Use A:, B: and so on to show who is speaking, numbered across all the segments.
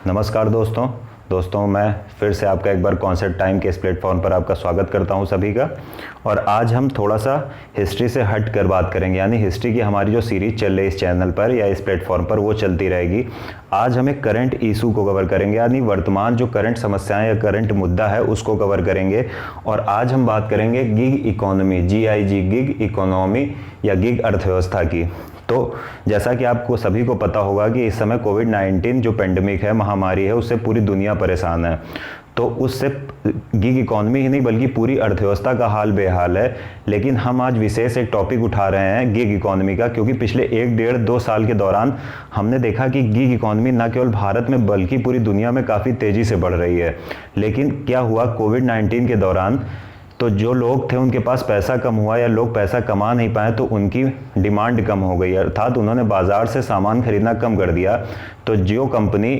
A: नमस्कार दोस्तों मैं फिर से आपका एक बार कॉन्सेप्ट टाइम के इस प्लेटफॉर्म पर आपका स्वागत करता हूं सभी का। और आज हम थोड़ा सा हिस्ट्री से हट कर बात करेंगे, यानी हिस्ट्री की हमारी जो सीरीज चल रही है इस चैनल पर या इस प्लेटफॉर्म पर वो चलती रहेगी। आज हम एक करंट इशू को कवर करेंगे, यानी वर्तमान जो करंट समस्याएं या करंट मुद्दा है उसको कवर करेंगे। और आज हम बात करेंगे gig economy, GIG, gig economy या गिग अर्थव्यवस्था की। तो जैसा कि आपको सभी को पता होगा कि इस समय कोविड-19 जो पेंडेमिक है, महामारी है, उससे पूरी दुनिया परेशान है। तो उससे गिग इकोनॉमी ही नहीं बल्कि पूरी अर्थव्यवस्था का हाल बेहाल है। लेकिन हम आज विशेष एक टॉपिक उठा रहे हैं गिग इकोनॉमी का, क्योंकि पिछले 1-1.5-2 साल के दौरान हमने देखा कि गिग इकोनॉमी न केवल भारत में बल्कि पूरी दुनिया में काफ़ी तेज़ी से बढ़ रही है। लेकिन क्या हुआ कोविड-19 के दौरान, तो जो लोग थे उनके पास पैसा कम हुआ या लोग पैसा कमा नहीं पाए तो उनकी डिमांड कम हो गई, अर्थात उन्होंने बाज़ार से सामान खरीदना कम कर दिया। तो जो कंपनी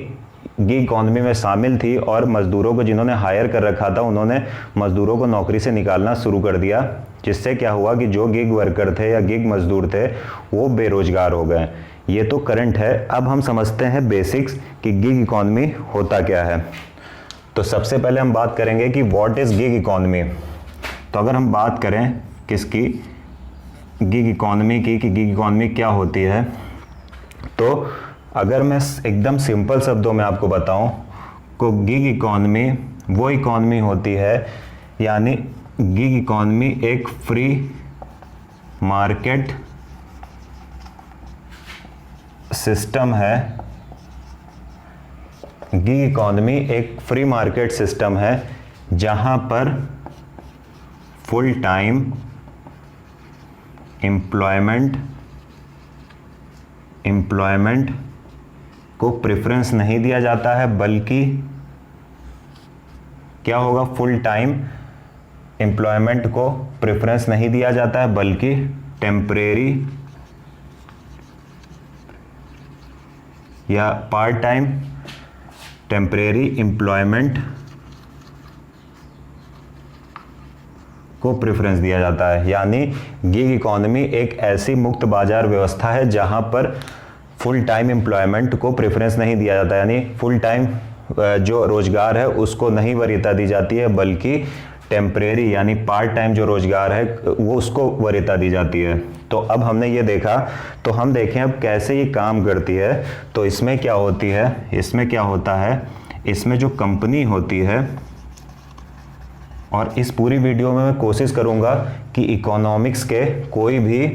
A: गिग इकोनॉमी में शामिल थी और मज़दूरों को जिन्होंने हायर कर रखा था उन्होंने मज़दूरों को नौकरी से निकालना शुरू कर दिया, जिससे क्या हुआ कि जो गिग वर्कर थे या गिग मज़दूर थे वो बेरोजगार हो गए। ये तो करंट है। अब हम समझते हैं बेसिक्स कि गिग इकोनॉमी होता क्या है। तो सबसे पहले हम बात करेंगे कि व्हाट इज़ गिग इकोनॉमी। तो अगर हम बात करें किसकी, गिग इकोनॉमी की, कि गिग इकोनॉमी क्या होती है, तो अगर मैं एकदम सिंपल शब्दों में आपको बताऊं तो गिग इकोनॉमी वो इकोनॉमी होती है, यानी गिग इकोनॉमी एक फ्री मार्केट सिस्टम है। गिग इकोनॉमी एक फ्री मार्केट सिस्टम है जहां पर फुल टाइम एम्प्लॉयमेंट को प्रेफरेंस नहीं दिया जाता है, बल्कि क्या होगा, फुल टाइम एम्प्लॉयमेंट को प्रेफरेंस नहीं दिया जाता है बल्कि टेम्परेरी या पार्ट टाइम टेम्परेरी एम्प्लॉयमेंट को प्रेफरेंस दिया जाता है। यानी गिग इकोनॉमी एक ऐसी मुक्त बाजार व्यवस्था है जहां पर फुल टाइम एम्प्लॉयमेंट को प्रेफरेंस नहीं दिया जाता, यानी फुल टाइम जो रोजगार है उसको नहीं वरीयता दी जाती है, बल्कि टेम्परेरी यानी पार्ट टाइम जो रोजगार है वो उसको वरीयता दी जाती है। तो अब हमने ये देखा, तो हम देखें अब कैसे ये काम करती है। तो इसमें क्या होती है, इसमें क्या होता है, इसमें जो कंपनी होती है, और इस पूरी वीडियो में मैं कोशिश करूंगा कि इकोनॉमिक्स के कोई भी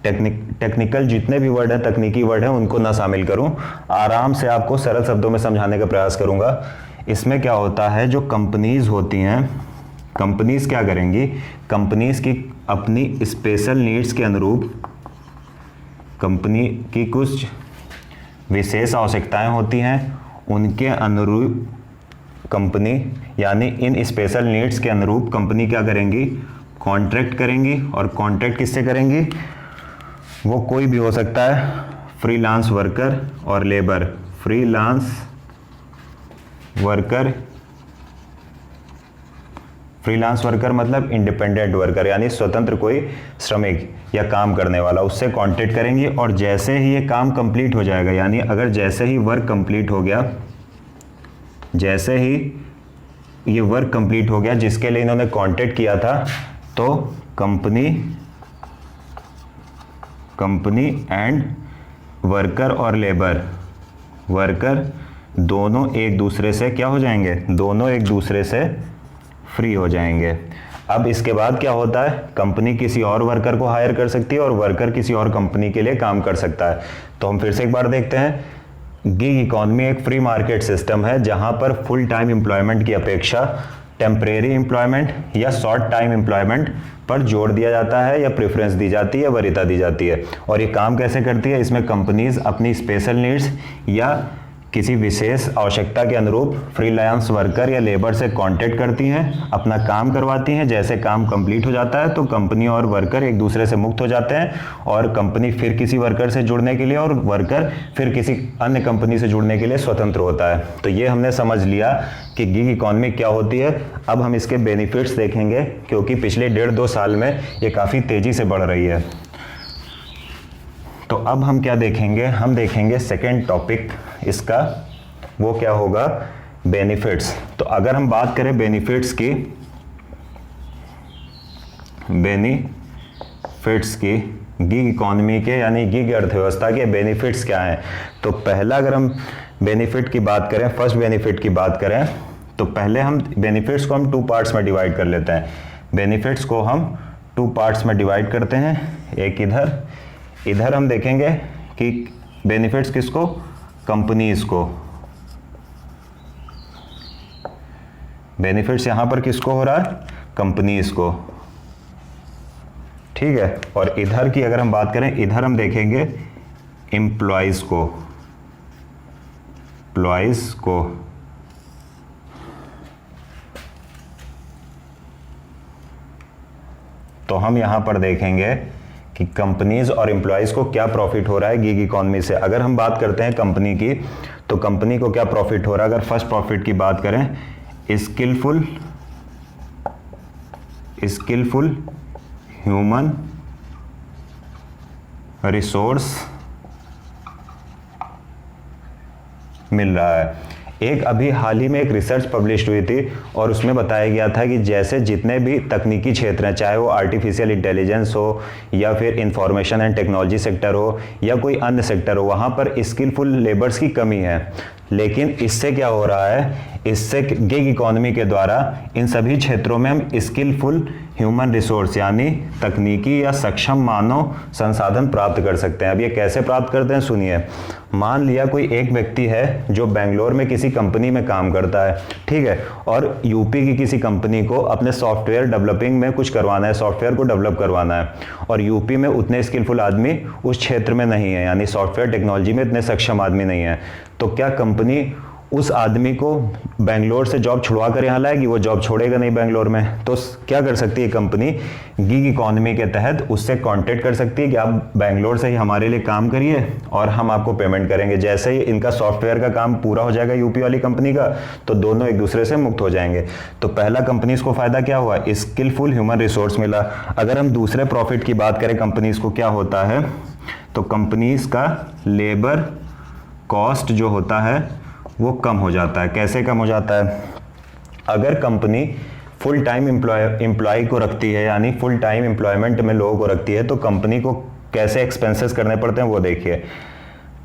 A: टेक्निकल जितने भी वर्ड हैं, तकनीकी वर्ड हैं, उनको ना शामिल करूं, आराम से आपको सरल शब्दों में समझाने का प्रयास करूंगा। इसमें क्या होता है, जो कंपनीज होती हैं, कंपनीज क्या करेंगी, कंपनीज की अपनी स्पेशल नीड्स के अनुरूप कंपनी की कुछ विशेष आवश्यकताएं होती हैं, उनके अनुरूप कंपनी यानी इन स्पेशल नीड्स के अनुरूप कंपनी क्या करेंगी, कॉन्ट्रैक्ट करेंगी। और कॉन्ट्रैक्ट किससे करेंगी, वो कोई भी हो सकता है, फ्रीलांस वर्कर और लेबर। फ्रीलांस वर्कर मतलब इंडिपेंडेंट वर्कर, यानी स्वतंत्र कोई श्रमिक या काम करने वाला, उससे कॉन्ट्रैक्ट करेंगी। और जैसे ही ये काम कंप्लीट हो जाएगा, यानी अगर जैसे ही वर्क कंप्लीट हो गया, जैसे ही ये वर्क कंप्लीट हो गया जिसके लिए इन्होंने कॉन्ट्रैक्ट किया था, तो कंपनी एंड वर्कर और लेबर, वर्कर दोनों एक दूसरे से क्या हो जाएंगे, दोनों एक दूसरे से फ्री हो जाएंगे। अब इसके बाद क्या होता है, कंपनी किसी और वर्कर को हायर कर सकती है और वर्कर किसी और कंपनी के लिए काम कर सकता है। तो हम फिर से एक बार देखते हैं, गिग इकोनॉमी एक फ्री मार्केट सिस्टम है जहां पर फुल टाइम एम्प्लॉयमेंट की अपेक्षा टेम्परेरी एम्प्लॉयमेंट या शॉर्ट टाइम एम्प्लॉयमेंट पर जोर दिया जाता है या प्रेफरेंस दी जाती है, वरीयता दी जाती है। और ये काम कैसे करती है, इसमें कंपनीज अपनी स्पेशल नीड्स या किसी विशेष आवश्यकता के अनुरूप फ्रीलांस वर्कर या लेबर से कांटेक्ट करती हैं, अपना काम करवाती हैं। जैसे काम कंप्लीट हो जाता है तो कंपनी और वर्कर एक दूसरे से मुक्त हो जाते हैं और कंपनी फिर किसी वर्कर से जुड़ने के लिए और वर्कर फिर किसी अन्य कंपनी से जुड़ने के लिए स्वतंत्र होता है। तो ये हमने समझ लिया कि गिग इकोनॉमी क्या होती है। अब हम इसके बेनिफिट्स देखेंगे क्योंकि पिछले 1.5-2 साल में ये काफ़ी तेज़ी से बढ़ रही है। तो अब हम क्या देखेंगे, हम देखेंगे सेकेंड टॉपिक इसका, वो क्या होगा, बेनिफिट्स। तो अगर हम बात करें बेनिफिट्स की, गिग इकोनॉमी के यानी गिग अर्थव्यवस्था के बेनिफिट्स क्या हैं, तो पहला अगर हम बेनिफिट की बात करें, फर्स्ट बेनिफिट की बात करें, तो पहले हम बेनिफिट्स को हम 2 पार्ट्स में डिवाइड कर लेते हैं। बेनिफिट्स को हम 2 पार्ट्स में डिवाइड करते हैं, एक इधर हम देखेंगे कि बेनिफिट्स किसको, कंपनीज को, बेनिफिट्स यहां पर किसको हो रहा है, कंपनीज को, ठीक है। और इधर की अगर हम बात करें, इधर हम देखेंगे एम्प्लॉइज को, तो हम यहां पर देखेंगे कि कंपनीज और एम्प्लॉइज को क्या प्रॉफिट हो रहा है गिग इकोनॉमी से। अगर हम बात करते हैं कंपनी की, तो कंपनी को क्या प्रॉफिट हो रहा है, अगर फर्स्ट प्रॉफिट की बात करें, स्किलफुल ह्यूमन रिसोर्स मिल रहा है। एक अभी हाल ही में एक रिसर्च पब्लिश हुई थी और उसमें बताया गया था कि जैसे जितने भी तकनीकी क्षेत्र हैं, चाहे वो आर्टिफिशियल इंटेलिजेंस हो या फिर इंफॉर्मेशन एंड टेक्नोलॉजी सेक्टर हो या कोई अन्य सेक्टर हो, वहाँ पर स्किलफुल लेबर्स की कमी है। लेकिन इससे क्या हो रहा है, इससे गिग इकोनॉमी के द्वारा इन सभी क्षेत्रों में हम स्किलफुल ह्यूमन रिसोर्स यानी तकनीकी या सक्षम मानव संसाधन प्राप्त कर सकते हैं। अब ये कैसे प्राप्त करते हैं, सुनिए। मान लिया कोई एक व्यक्ति है जो बेंगलोर में किसी कंपनी में काम करता है, ठीक है, और यूपी की किसी कंपनी को अपने सॉफ्टवेयर डेवलपिंग में कुछ करवाना है, सॉफ्टवेयर को डेवलप करवाना है, और यूपी में उतने स्किलफुल आदमी उस क्षेत्र में नहीं है, यानी सॉफ्टवेयर टेक्नोलॉजी में इतने सक्षम आदमी नहीं है। तो क्या कंपनी उस आदमी को बेंगलोर से जॉब छुड़वा कर यहाँ लाएगी? वो जॉब छोड़ेगा नहीं बेंगलोर में। तो क्या कर सकती है कंपनी, गिग इकोनॉमी के तहत उससे कांटेक्ट कर सकती है कि आप बेंगलोर से ही हमारे लिए काम करिए और हम आपको पेमेंट करेंगे। जैसे ही इनका सॉफ्टवेयर का काम पूरा हो जाएगा यूपी वाली कंपनी का, तो दोनों एक दूसरे से मुक्त हो जाएंगे। तो पहला कंपनीज को फायदा क्या हुआ, स्किलफुल ह्यूमन रिसोर्स मिला। अगर हम दूसरे प्रॉफिट की बात करें कंपनीज को, क्या होता है, तो कंपनीज का लेबर कॉस्ट जो होता है वो कम हो जाता है। कैसे कम हो जाता है, अगर कंपनी फुल टाइम एम्प्लॉय को रखती है, यानी फुल टाइम एम्प्लॉयमेंट में लोगों को रखती है, तो कंपनी को कैसे एक्सपेंसेस करने पड़ते हैं वो देखिए।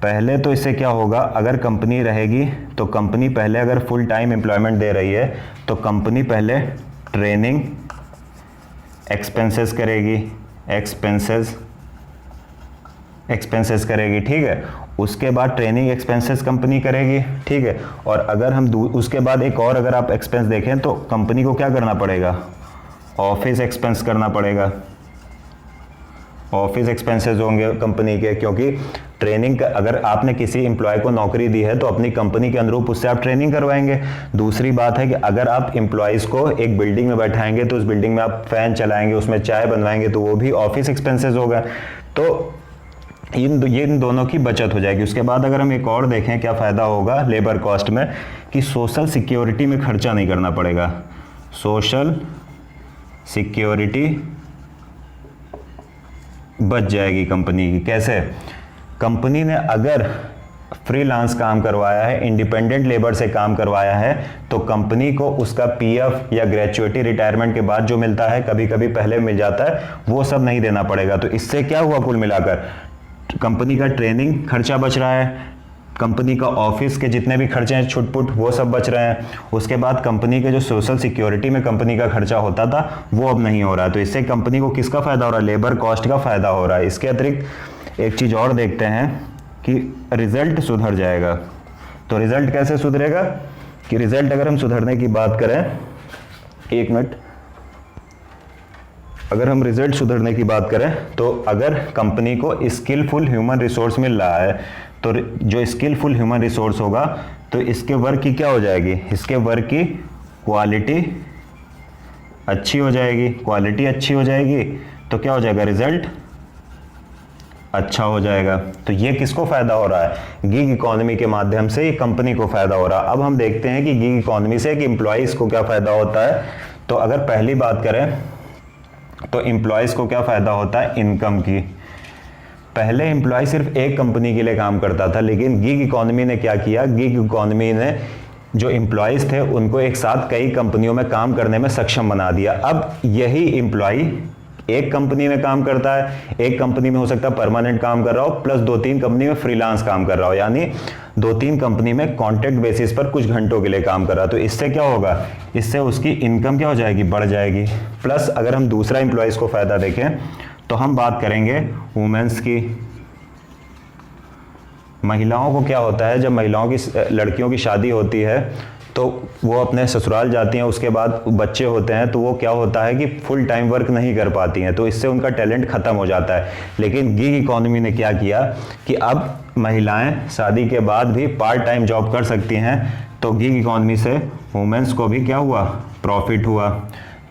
A: पहले तो इससे क्या होगा, अगर कंपनी रहेगी तो कंपनी पहले अगर फुल टाइम एम्प्लॉयमेंट दे रही है तो कंपनी पहले ट्रेनिंग एक्सपेंसेस करेगी, एक्सपेंसेस करेगी, ठीक है। उसके बाद ट्रेनिंग एक्सपेंसेस कंपनी करेगी, ठीक है। और अगर हम उसके बाद एक और अगर आप एक्सपेंस देखें तो कंपनी को क्या करना पड़ेगा, ऑफिस एक्सपेंस करना पड़ेगा। ऑफिस एक्सपेंसेस होंगे कंपनी के, क्योंकि ट्रेनिंग का अगर आपने किसी एम्प्लॉय को नौकरी दी है तो अपनी कंपनी के अनुरूप उससे आप ट्रेनिंग करवाएंगे। दूसरी बात है कि अगर आप एम्प्लॉयज़ को एक बिल्डिंग में बैठाएंगे तो उस बिल्डिंग में आप फैन चलाएंगे, उसमें चाय बनवाएंगे, तो वो भी ऑफिस एक्सपेंसेस होगा। तो इन दोनों की बचत हो जाएगी। उसके बाद अगर हम एक और देखें क्या फ़ायदा होगा लेबर कॉस्ट में, कि सोशल सिक्योरिटी में खर्चा नहीं करना पड़ेगा। सोशल सिक्योरिटी बच जाएगी कंपनी की। कैसे, कंपनी ने अगर फ्रीलांस काम करवाया है, इंडिपेंडेंट लेबर से काम करवाया है, तो कंपनी को उसका पीएफ या ग्रेचुइटी रिटायरमेंट के बाद जो मिलता है, कभी कभी पहले मिल जाता है, वो सब नहीं देना पड़ेगा। तो इससे क्या हुआ, कुल मिलाकर कंपनी का ट्रेनिंग खर्चा बच रहा है, कंपनी का ऑफिस के जितने भी खर्चे हैं छुटपुट वो सब बच रहे हैं। उसके बाद कंपनी के जो सोशल सिक्योरिटी में कंपनी का खर्चा होता था वो अब नहीं हो रहा है। तो इससे कंपनी को किसका फ़ायदा हो रहा है, लेबर कॉस्ट का फ़ायदा हो रहा है। इसके अतिरिक्त एक चीज़ और देखते हैं कि रिज़ल्ट सुधर जाएगा। तो रिज़ल्ट कैसे सुधरेगा, कि रिज़ल्ट अगर हम सुधरने की बात करें, एक मिनट, अगर हम रिजल्ट सुधरने की बात करें तो अगर कंपनी को स्किलफुल ह्यूमन रिसोर्स मिल रहा है, तो जो स्किलफुल ह्यूमन रिसोर्स होगा तो इसके वर्क की क्या हो जाएगी, इसके वर्क की क्वालिटी अच्छी हो जाएगी। क्वालिटी अच्छी हो जाएगी तो क्या हो जाएगा, रिजल्ट अच्छा हो जाएगा। तो ये किसको फ़ायदा हो रहा है, गिग इकोनॉमी के माध्यम से ये कंपनी को फ़ायदा हो रहा है। अब हम देखते हैं कि गिग इकोनॉमी से कि एम्प्लॉयज़ को क्या फ़ायदा होता है। तो अगर पहली बात करें तो एम्प्लॉयज़ को क्या फ़ायदा होता है, इनकम की। पहले एम्प्लॉय सिर्फ एक कंपनी के लिए काम करता था, लेकिन गिग इकोनॉमी ने क्या किया, गिग इकोनॉमी ने जो एम्प्लॉयज़ थे उनको एक साथ कई कंपनियों में काम करने में सक्षम बना दिया। अब यही एम्प्लॉय एक कंपनी में काम करता है, एक कंपनी में हो सकता है परमानेंट काम कर रहा हो, प्लस 2-3 कंपनी में फ्रीलांस काम कर रहा हो, यानी 2-3 कंपनी में कॉन्ट्रैक्ट बेसिस पर कुछ घंटों के लिए काम कर रहा है। तो इससे क्या होगा, इससे उसकी इनकम क्या हो जाएगी, बढ़ जाएगी। प्लस अगर हम दूसरा एम्प्लॉयज़ को फ़ायदा देखें तो हम बात करेंगे वुमेन्स की। महिलाओं को क्या होता है, जब महिलाओं की लड़कियों की शादी होती है तो वो अपने ससुराल जाती हैं, उसके बाद बच्चे होते हैं, तो वो क्या होता है कि फुल टाइम वर्क नहीं कर पाती हैं, तो इससे उनका टैलेंट ख़त्म हो जाता है। लेकिन गिग इकोनॉमी ने क्या किया कि अब महिलाएं शादी के बाद भी पार्ट टाइम जॉब कर सकती हैं, तो गिग इकोनॉमी से वुमेन्स को भी क्या हुआ, प्रॉफिट हुआ।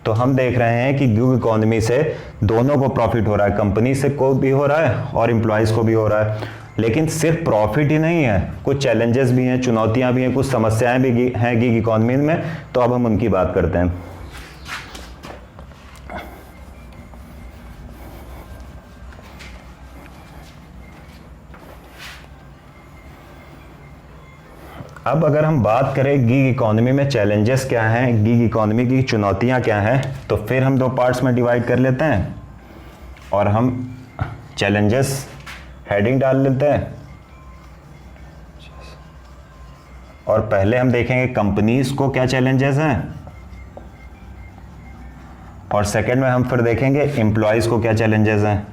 A: तो हम देख रहे हैं कि गिग इकोनॉमी से दोनों को प्रॉफिट हो रहा है, कंपनी से को भी हो रहा है और एम्प्लॉयज़ को भी हो रहा है। लेकिन सिर्फ प्रॉफिट ही नहीं है, कुछ चैलेंजेस भी हैं, चुनौतियां भी हैं, कुछ समस्याएं भी हैं गिग इकोनॉमी में। तो अब हम उनकी बात करते हैं। अब अगर हम बात करें गिग इकोनॉमी में चैलेंजेस क्या हैं, गिग इकोनॉमी की चुनौतियां क्या हैं, तो फिर हम 2 पार्ट्स में डिवाइड कर लेते हैं और हम चैलेंजेस हेडिंग डाल लेते हैं। और पहले हम देखेंगे कंपनीज को क्या चैलेंजेस हैं, और सेकंड में हम फिर देखेंगे एम्प्लॉयज को क्या चैलेंजेस हैं।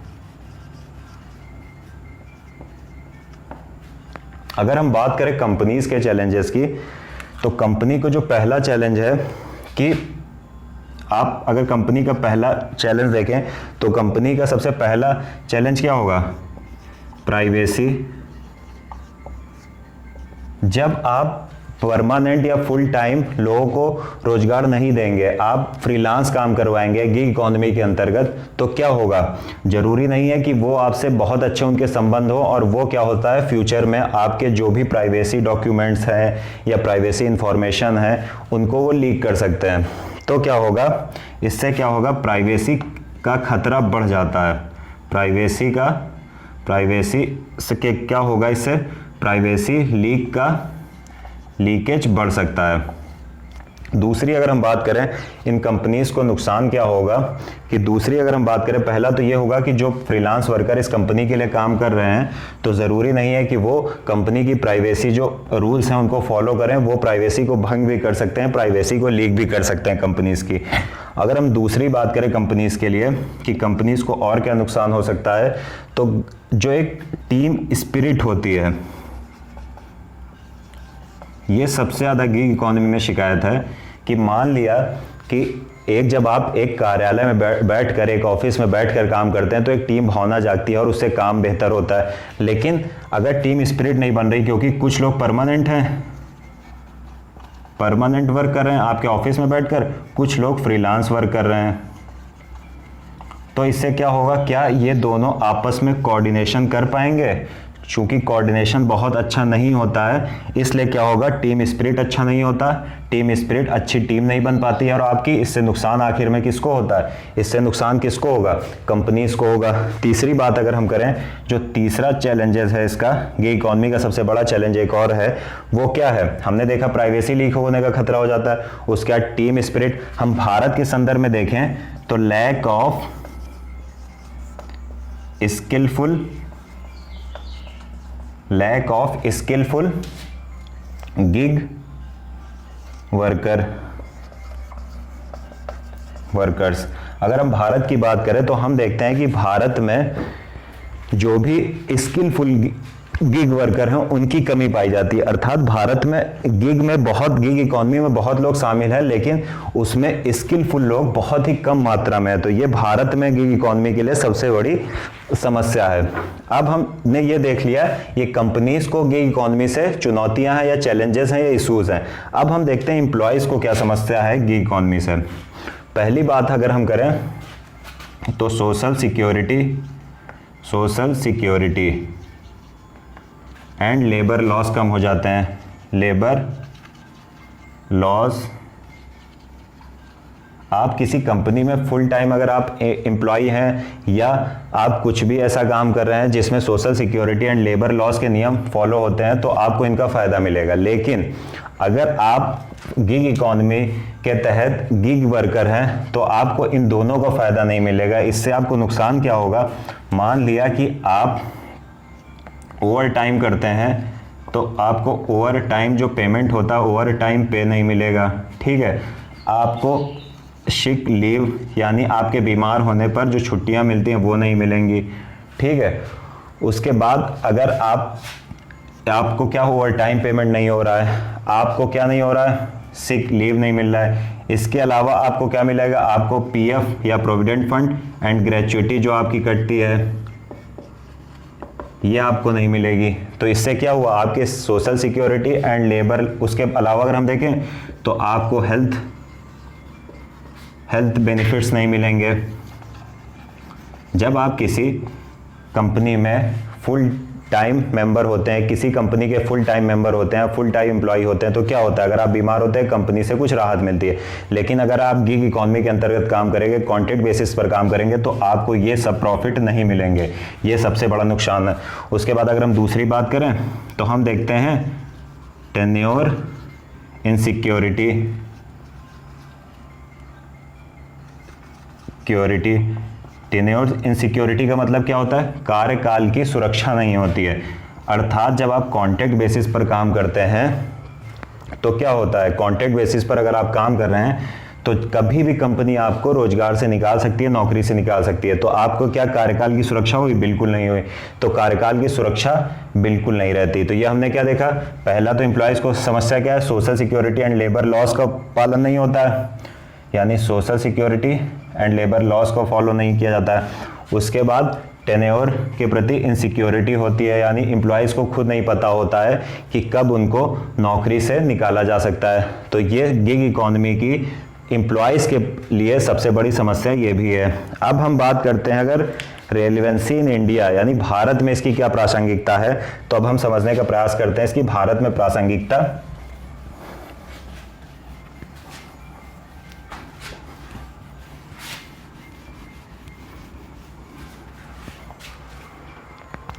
A: अगर हम बात करें कंपनीज के चैलेंजेस की, तो कंपनी को जो पहला चैलेंज है कि आप अगर कंपनी का पहला चैलेंज देखें तो कंपनी का सबसे पहला चैलेंज क्या होगा, प्राइवेसी। जब आप परमानेंट या फुल टाइम लोगों को रोजगार नहीं देंगे, आप फ्रीलांस काम करवाएंगे गिग इकोनॉमी के अंतर्गत, तो क्या होगा, जरूरी नहीं है कि वो आपसे बहुत अच्छे उनके संबंध हो, और वो क्या होता है फ्यूचर में आपके जो भी प्राइवेसी डॉक्यूमेंट्स हैं या प्राइवेसी इंफॉर्मेशन है उनको वो लीक कर सकते हैं। तो क्या होगा, इससे क्या होगा, प्राइवेसी का खतरा बढ़ जाता है। प्राइवेसी से क्या होगा, इससे प्राइवेसी लीकेज बढ़ सकता है। दूसरी अगर हम बात करें इन कंपनीज को नुकसान क्या होगा, कि दूसरी अगर हम बात करें, पहला तो ये होगा कि जो फ्रीलांस वर्कर इस कंपनी के लिए काम कर रहे हैं, तो ज़रूरी नहीं है कि वो कंपनी की प्राइवेसी जो रूल्स हैं उनको फॉलो करें, वो प्राइवेसी को भंग भी कर सकते हैं, प्राइवेसी को लीक भी कर सकते हैं कंपनीज की। अगर हम दूसरी बात करें कंपनीज के लिए कि कंपनीज को और क्या नुकसान हो सकता है, तो जो एक टीम स्पिरिट होती है, ये सबसे ज़्यादा गिग इकोनॉमी में शिकायत है। कि मान लिया कि जब आप एक कार्यालय में बैठ कर, एक ऑफिस में बैठकर काम करते हैं, तो एक टीम भावना जागती है और उससे काम बेहतर होता है। लेकिन अगर टीम स्पिरिट नहीं बन रही, क्योंकि कुछ लोग परमानेंट वर्क कर रहे हैं आपके ऑफिस में बैठकर, कुछ लोग फ्रीलांस वर्क कर रहे हैं, तो इससे क्या होगा, क्या ये दोनों आपस में कोऑर्डिनेशन कर पाएंगे? चूंकि कोऑर्डिनेशन बहुत अच्छा नहीं होता है, इसलिए क्या होगा, टीम स्पिरिट अच्छा नहीं होता, टीम स्पिरिट अच्छी टीम नहीं बन पाती है, और आपकी इससे नुकसान आखिर में किसको होता है, इससे नुकसान किसको होगा, कंपनीज को होगा। तीसरी बात अगर हम करें, जो तीसरा चैलेंजेस है इसका, गिग इकोनॉमी का सबसे बड़ा चैलेंज एक और है, वो क्या है, हमने देखा प्राइवेसी लीक होने का खतरा हो जाता है, उसके बाद टीम स्पिरिट। हम भारत के संदर्भ में देखें तो lack of skillful gig workers. अगर हम भारत की बात करें तो हम देखते हैं कि भारत में जो भी स्किलफुल गिग वर्कर हैं उनकी कमी पाई जाती है। अर्थात भारत में गिग इकोनॉमी में बहुत लोग शामिल हैं, लेकिन उसमें स्किलफुल लोग बहुत ही कम मात्रा में है। तो ये भारत में गिग इकोनॉमी के लिए सबसे बड़ी समस्या है। अब हमने ये देख लिया ये कंपनीज को गिग इकोनॉमी से चुनौतियां हैं या चैलेंजेस हैं या इश्यूज हैं। अब हम देखते हैं एम्प्लॉयज को क्या समस्या है गिग इकोनॉमी से। पहली बात अगर हम करें तो social security and labour laws कम हो जाते हैं। लेबर लॉस आप किसी कंपनी में फुल टाइम अगर आप एम्प्लॉय हैं या आप कुछ भी ऐसा काम कर रहे हैं जिसमें social security and labour laws के नियम फॉलो होते हैं तो आपको इनका फ़ायदा मिलेगा। लेकिन अगर आप गिग इकॉनमी के तहत गिग वर्कर हैं तो आपको इन दोनों का फ़ायदा नहीं मिलेगा। इससे आपको नुकसान क्या होगा, मान लिया कि आप ओवर टाइम करते हैं तो आपको ओवर टाइम जो पेमेंट होता है ओवर टाइम पे नहीं मिलेगा, ठीक है। आपको सिक लीव यानी आपके बीमार होने पर जो छुट्टियां मिलती हैं वो नहीं मिलेंगी, ठीक है। उसके बाद अगर आपको क्या ओवर टाइम पेमेंट नहीं हो रहा है, आपको क्या नहीं हो रहा है, सिक लीव नहीं मिल रहा है। इसके अलावा आपको क्या मिलेगा, आपको पीएफ या प्रोविडेंट फंड एंड ग्रेच्युटी जो आपकी कटती है ये आपको नहीं मिलेगी। तो इससे क्या हुआ, आपके सोशल सिक्योरिटी एंड लेबर, उसके अलावा अगर हम देखें तो आपको हेल्थ बेनिफिट्स नहीं मिलेंगे। जब आप किसी कंपनी में फुल टाइम मेंबर होते हैं, किसी कंपनी के फुल टाइम मेंबर होते हैं, फुल टाइम एम्प्लॉय होते हैं तो क्या होता है, अगर आप बीमार होते हैं कंपनी से कुछ राहत मिलती है। लेकिन अगर आप गिग इकॉनमी के अंतर्गत काम करेंगे, कॉन्ट्रैक्ट बेसिस पर काम करेंगे तो आपको ये सब प्रॉफिट नहीं मिलेंगे। ये सबसे बड़ा नुकसान है। उसके बाद अगर हम दूसरी बात करें तो हम देखते हैं टेन्योर इनसिक्योरिटी टेन्योर इनसिक्योरिटी का मतलब क्या होता है, कार्यकाल की सुरक्षा नहीं होती है। अर्थात जब आप कॉन्ट्रैक्ट बेसिस पर काम करते हैं तो क्या होता है, कॉन्ट्रैक्ट बेसिस पर अगर आप काम कर रहे हैं तो कभी भी कंपनी आपको रोजगार से निकाल सकती है, नौकरी से निकाल सकती है। तो आपको क्या कार्यकाल की सुरक्षा हुई, बिल्कुल नहीं हुई। तो कार्यकाल की सुरक्षा बिल्कुल नहीं रहती। तो ये हमने क्या देखा, पहला तो एम्प्लॉयज़ को समस्या क्या है, social security and labour laws का पालन नहीं होता है, यानी social security and labour laws को फॉलो नहीं किया जाता है। उसके बाद टेन्योर के प्रति इनसिक्योरिटी होती है, यानी एम्प्लॉयज़ को खुद नहीं पता होता है कि कब उनको नौकरी से निकाला जा सकता है। तो ये गिग इकॉनमी की एम्प्लॉयज़ के लिए सबसे बड़ी समस्या ये भी है। अब हम बात करते हैं अगर रेलिवेंसी इन इंडिया, यानी भारत में इसकी क्या प्रासंगिकता है, तो अब हम समझने का प्रयास करते हैं इसकी भारत में प्रासंगिकता।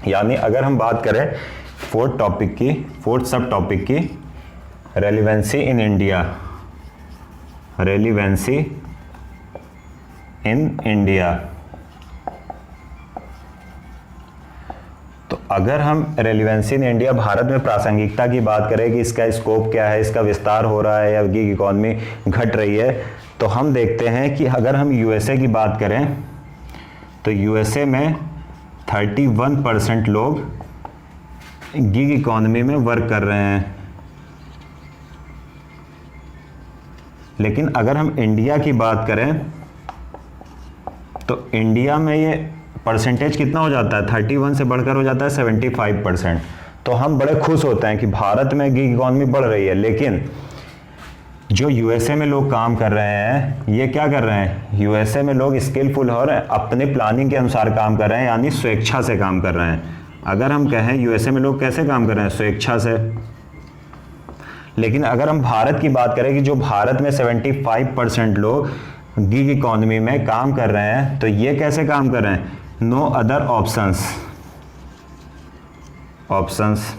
A: यानी अगर हम बात करें फोर्थ सब टॉपिक की relevancy in India, relevancy in India, तो अगर हम रेलिवेंसी इन इंडिया भारत में प्रासंगिकता की बात करें कि इसका स्कोप क्या है, इसका विस्तार हो रहा है या गिग इकॉनमी घट रही है, तो हम देखते हैं कि अगर हम यूएसए की बात करें तो यूएसए में 31% लोग गिग इकॉनमी में वर्क कर रहे हैं। लेकिन अगर हम इंडिया की बात करें तो इंडिया में ये परसेंटेज कितना हो जाता है, 31 से बढ़कर हो जाता है 75%। तो हम बड़े खुश होते हैं कि भारत में गिग इकॉनमी बढ़ रही है। लेकिन जो यूएसए में लोग काम कर रहे हैं ये क्या कर रहे हैं, यूएसए में लोग स्किलफुल और अपने प्लानिंग के अनुसार काम कर रहे हैं, यानी स्वेच्छा से काम कर रहे हैं। अगर हम कहें यूएसए में लोग कैसे काम कर रहे हैं, स्वेच्छा से। लेकिन अगर हम भारत की बात करें कि जो भारत में 75% लोग गिग इकॉनमी में काम कर रहे हैं तो ये कैसे काम कर रहे हैं, नो अदर ऑप्शंस,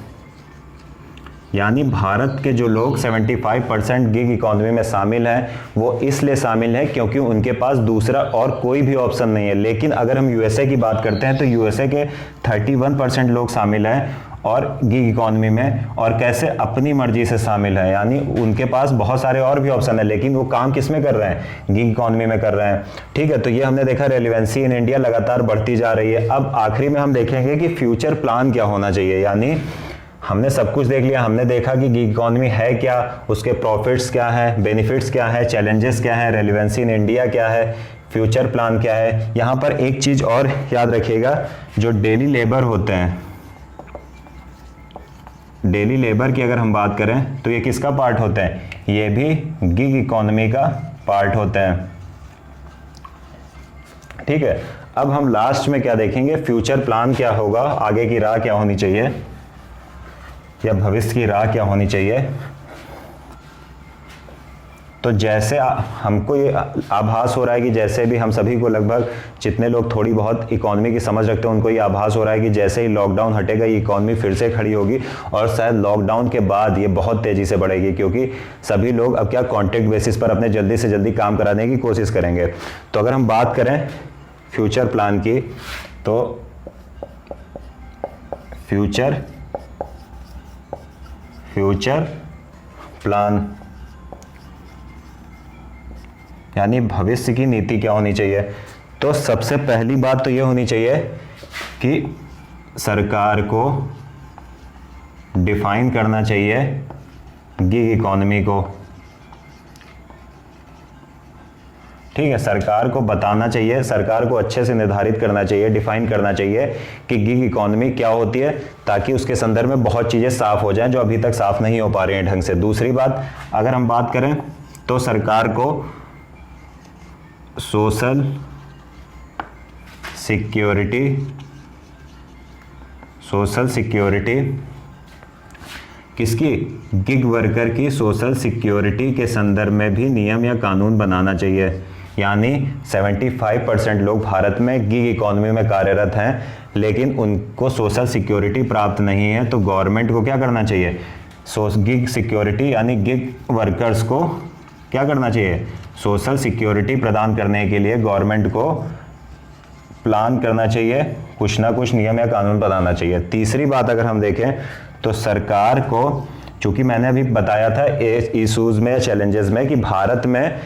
A: यानी भारत के जो लोग 75% गिग इकॉनमी में शामिल हैं वो इसलिए शामिल हैं क्योंकि उनके पास दूसरा और कोई भी ऑप्शन नहीं है। लेकिन अगर हम यूएसए की बात करते हैं तो यूएसए के 31% लोग शामिल हैं और गिग इकॉनमी में, और कैसे, अपनी मर्जी से शामिल है, यानी उनके पास बहुत सारे और भी ऑप्शन है लेकिन वो काम किस में कर रहे हैं, गिग इकॉनमी में कर रहे हैं। ठीक है, तो ये हमने देखा रेलिवेंसी इन इंडिया लगातार बढ़ती जा रही है। अब आखिरी में हम देखेंगे कि फ्यूचर प्लान क्या होना चाहिए, यानी हमने सब कुछ देख लिया, हमने देखा कि गिग इकॉनमी है क्या, उसके प्रॉफिट्स क्या हैं, बेनिफिट्स क्या हैं, चैलेंजेस क्या हैं, रेलिवेंसी इन इंडिया क्या है, फ्यूचर प्लान क्या है। यहाँ पर एक चीज़ और याद रखिएगा, जो डेली लेबर होते हैं, डेली लेबर की अगर हम बात करें तो ये किसका पार्ट होता है, ये भी गिग इकॉनमी का पार्ट होता है। ठीक है, अब हम लास्ट में क्या देखेंगे, फ्यूचर प्लान क्या होगा, आगे की राह क्या होनी चाहिए या भविष्य की राह क्या होनी चाहिए। तो जैसे हमको ये आभास हो रहा है कि जैसे भी हम सभी को लगभग जितने लोग थोड़ी बहुत इकोनॉमी की समझ रखते हैं उनको ये आभास हो रहा है कि जैसे ही लॉकडाउन हटेगा ये इकोनॉमी फिर से खड़ी होगी और शायद लॉकडाउन के बाद ये बहुत तेज़ी से बढ़ेगी, क्योंकि सभी लोग अब क्या कॉन्ट्रैक्ट बेसिस पर अपने जल्दी से जल्दी काम कराने की कोशिश करेंगे। तो अगर हम बात करें फ्यूचर प्लान की, तो फ्यूचर प्लान यानी भविष्य की नीति क्या होनी चाहिए। तो सबसे पहली बात तो ये होनी चाहिए कि सरकार को डिफाइन करना चाहिए गिग इकोनॉमी को। ठीक है, सरकार को बताना चाहिए, सरकार को अच्छे से निर्धारित करना चाहिए, डिफाइन करना चाहिए कि गिग इकोनॉमी क्या होती है, ताकि उसके संदर्भ में बहुत चीज़ें साफ हो जाएं जो अभी तक साफ नहीं हो पा रही हैं ढंग से। दूसरी बात अगर हम बात करें तो सरकार को सोशल सिक्योरिटी किसकी, गिग वर्कर की सोशल सिक्योरिटी के संदर्भ में भी नियम या कानून बनाना चाहिए। यानी 75% लोग भारत में गिग इकोनॉमी में कार्यरत हैं, लेकिन उनको सोशल सिक्योरिटी प्राप्त नहीं है, तो गवर्नमेंट को क्या करना चाहिए, गिग सिक्योरिटी यानी गिग वर्कर्स को क्या करना चाहिए, सोशल सिक्योरिटी प्रदान करने के लिए गवर्नमेंट को प्लान करना चाहिए, कुछ ना कुछ नियम या कानून बनाना चाहिए। तीसरी बात अगर हम देखें तो सरकार को, चूंकि मैंने अभी बताया था इशूज में, चैलेंजेस में कि भारत में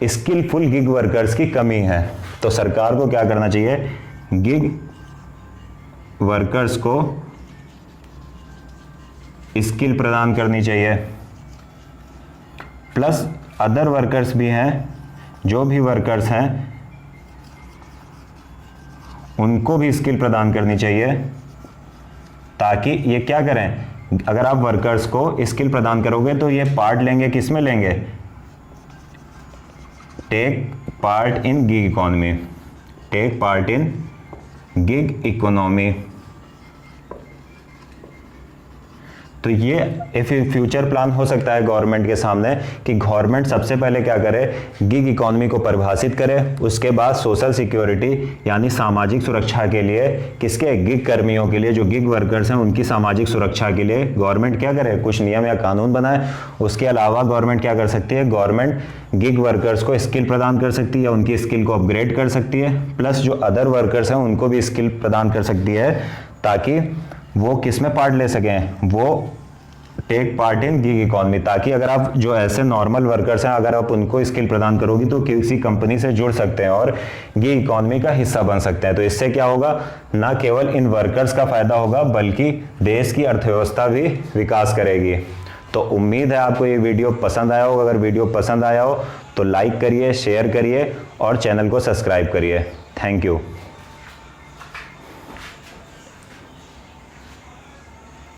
A: स्किलफुल गिग वर्कर्स की कमी है, तो सरकार को क्या करना चाहिए, गिग वर्कर्स को स्किल प्रदान करनी चाहिए। प्लस अदर वर्कर्स भी हैं, जो भी वर्कर्स हैं उनको भी स्किल प्रदान करनी चाहिए, ताकि ये क्या करें, अगर आप वर्कर्स को स्किल प्रदान करोगे तो ये पार्ट लेंगे, किस में लेंगे, take part in gig economy. तो ये फ्यूचर प्लान हो सकता है गवर्नमेंट के सामने कि गवर्नमेंट सबसे पहले क्या करे, गिग इकोनॉमी को परिभाषित करे, उसके बाद सोशल सिक्योरिटी यानी सामाजिक सुरक्षा के लिए, किसके, गिग कर्मियों के लिए, जो गिग वर्कर्स हैं उनकी सामाजिक सुरक्षा के लिए गवर्नमेंट क्या करे, कुछ नियम या कानून बनाए। उसके अलावा गवर्नमेंट क्या कर सकती है, गवर्नमेंट गिग वर्कर्स को स्किल प्रदान कर सकती है, उनकी स्किल को अपग्रेड कर सकती है, प्लस जो अदर वर्कर्स हैं उनको भी स्किल प्रदान कर सकती है, ताकि वो किस में पार्ट ले सकें, वो take part in gig economy. ताकि अगर आप जो ऐसे नॉर्मल वर्कर्स हैं, अगर आप उनको स्किल प्रदान करोगी तो किसी कंपनी से जुड़ सकते हैं और गिग इकोनॉमी का हिस्सा बन सकते हैं। तो इससे क्या होगा, ना केवल इन वर्कर्स का फायदा होगा बल्कि देश की अर्थव्यवस्था भी विकास करेगी। तो उम्मीद है आपको ये वीडियो पसंद आया होगा। अगर वीडियो पसंद आया हो तो लाइक करिए, शेयर करिए और चैनल को सब्सक्राइब करिए। Thank you.